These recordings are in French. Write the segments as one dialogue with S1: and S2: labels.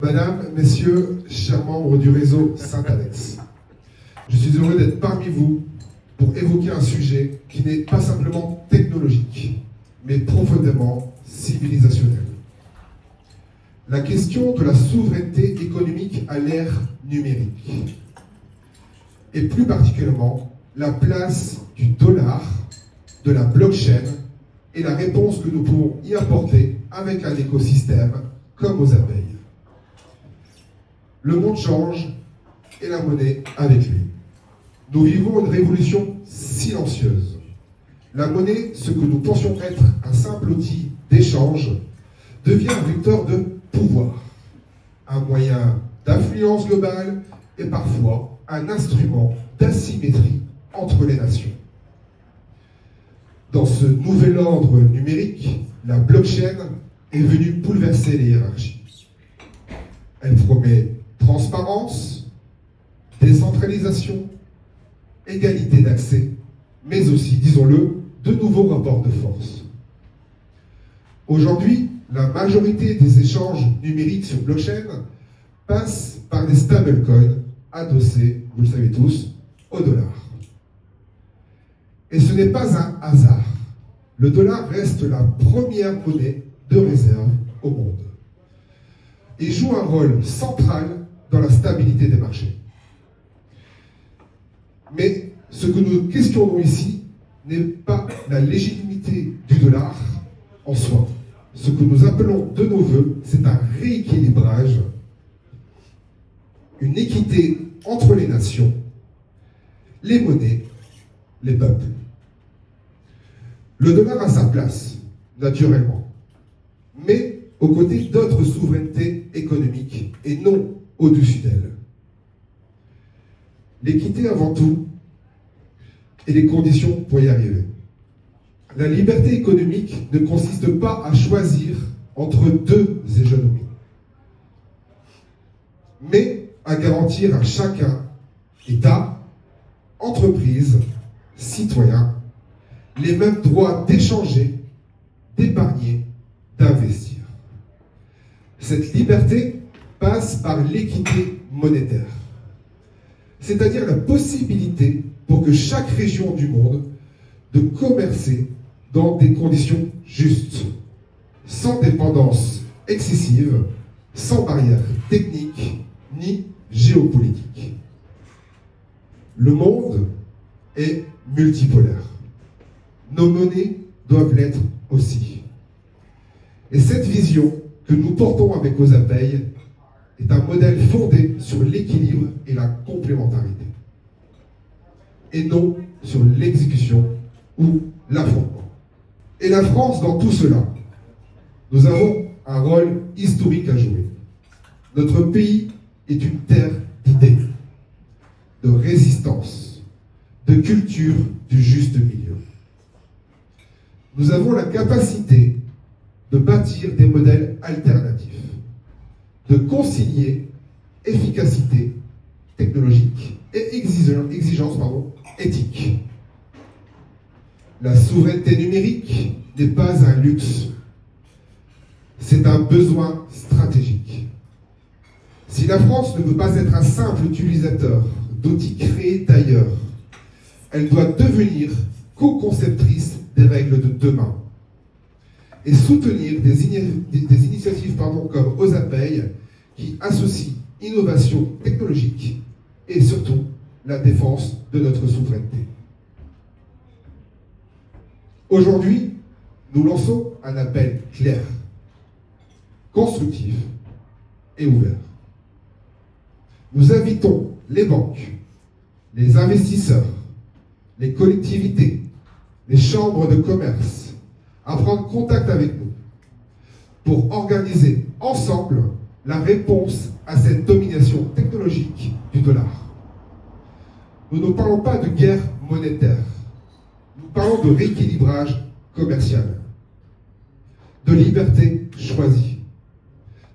S1: Madame, Messieurs, chers membres du réseau Saint-Alex, je suis heureux d'être parmi vous pour évoquer un sujet qui n'est pas simplement technologique, mais profondément civilisationnel. La question de la souveraineté économique à l'ère numérique, et plus particulièrement la place du dollar, de la blockchain et la réponse que nous pouvons y apporter avec un écosystème comme aux abeilles. Le monde change et la monnaie avec lui. Nous vivons une révolution silencieuse. La monnaie, ce que nous pensions être un simple outil d'échange, devient un vecteur de pouvoir, un moyen d'influence globale et parfois un instrument d'asymétrie entre les nations. Dans ce nouvel ordre numérique, la blockchain est venue bouleverser les hiérarchies. Elle promet transparence, décentralisation, égalité d'accès, mais aussi, disons-le, de nouveaux rapports de force. Aujourd'hui, la majorité des échanges numériques sur blockchain passent par des stablecoins adossés, vous le savez tous, au dollar. Et ce n'est pas un hasard. Le dollar reste la première monnaie de réserve au monde et joue un rôle central dans la stabilité des marchés. Mais ce que nous questionnons ici n'est pas la légitimité du dollar en soi. Ce que nous appelons de nos voeux, c'est un rééquilibrage, une équité entre les nations, les monnaies, les peuples. Le dollar a sa place, naturellement, mais aux côtés d'autres souverainetés économiques et non au-dessus d'elles. L'équité avant tout et les conditions pour y arriver. La liberté économique ne consiste pas à choisir entre deux hégémonies, mais à garantir à chacun, État, entreprise, citoyen, les mêmes droits d'échanger, d'épargner, d'investir. Cette liberté passe par l'équité monétaire, c'est-à-dire la possibilité pour que chaque région du monde de commercer dans des conditions justes, sans dépendance excessive, sans barrières techniques ni géopolitiques. Le monde est multipolaire. Nos monnaies doivent l'être aussi. Et cette vision que nous portons avec aux abeilles est un modèle fondé sur l'équilibre et la complémentarité, et non sur l'exécution ou l'affrontement. Et la France, dans tout cela, nous avons un rôle historique à jouer. Notre pays est une terre d'idées, de résistance, de culture du juste milieu. Nous avons la capacité de bâtir des modèles alternatifs, de concilier efficacité technologique et exigence éthique. La souveraineté numérique n'est pas un luxe, c'est un besoin stratégique. Si la France ne veut pas être un simple utilisateur d'outils créés d'ailleurs, elle doit devenir co-conceptrice des règles de demain et soutenir des initiatives comme aux abeilles qui associent innovation technologique et surtout la défense de notre souveraineté. Aujourd'hui, nous lançons un appel clair, constructif et ouvert. Nous invitons les banques, les investisseurs, les collectivités, les chambres de commerce à prendre contact avec nous pour organiser ensemble la réponse à cette domination technologique du dollar. Nous ne parlons pas de guerre monétaire, nous parlons de rééquilibrage commercial, de liberté choisie,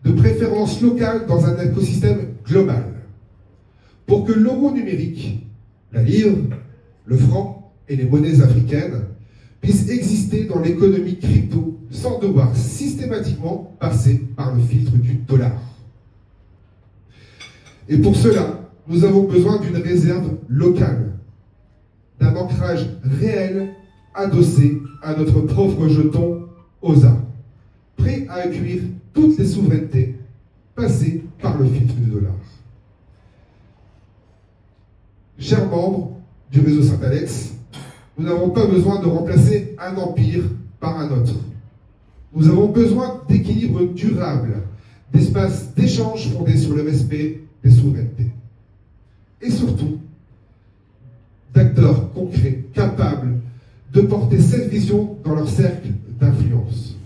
S1: de préférence locale dans un écosystème global, pour que l'euro numérique, la livre, le franc et les monnaies africaines puissent exister dans l'économie crypto sans devoir systématiquement passer par le filtre du dollar. Et pour cela, nous avons besoin d'une réserve locale, d'un ancrage réel adossé à notre pauvre jeton OSA, prêt à accueillir toutes les souverainetés passées par le filtre du dollar. Chers membres du réseau Saint-Alex, nous n'avons pas besoin de remplacer un empire par un autre. Nous avons besoin d'équilibre durable, d'espaces d'échange fondés sur le respect des souverainetés. Et surtout, d'acteurs concrets, capables de porter cette vision dans leur cercle d'influence.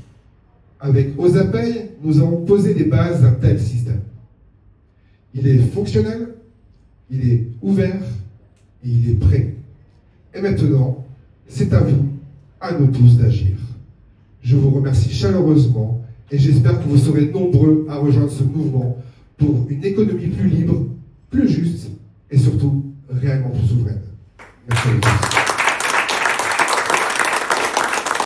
S1: Avec OSAPay, nous avons posé les bases d'un tel système. Il est fonctionnel, il est ouvert et il est prêt. Et maintenant, c'est à vous, à nous tous d'agir. Je vous remercie chaleureusement et j'espère que vous serez nombreux à rejoindre ce mouvement pour une économie plus libre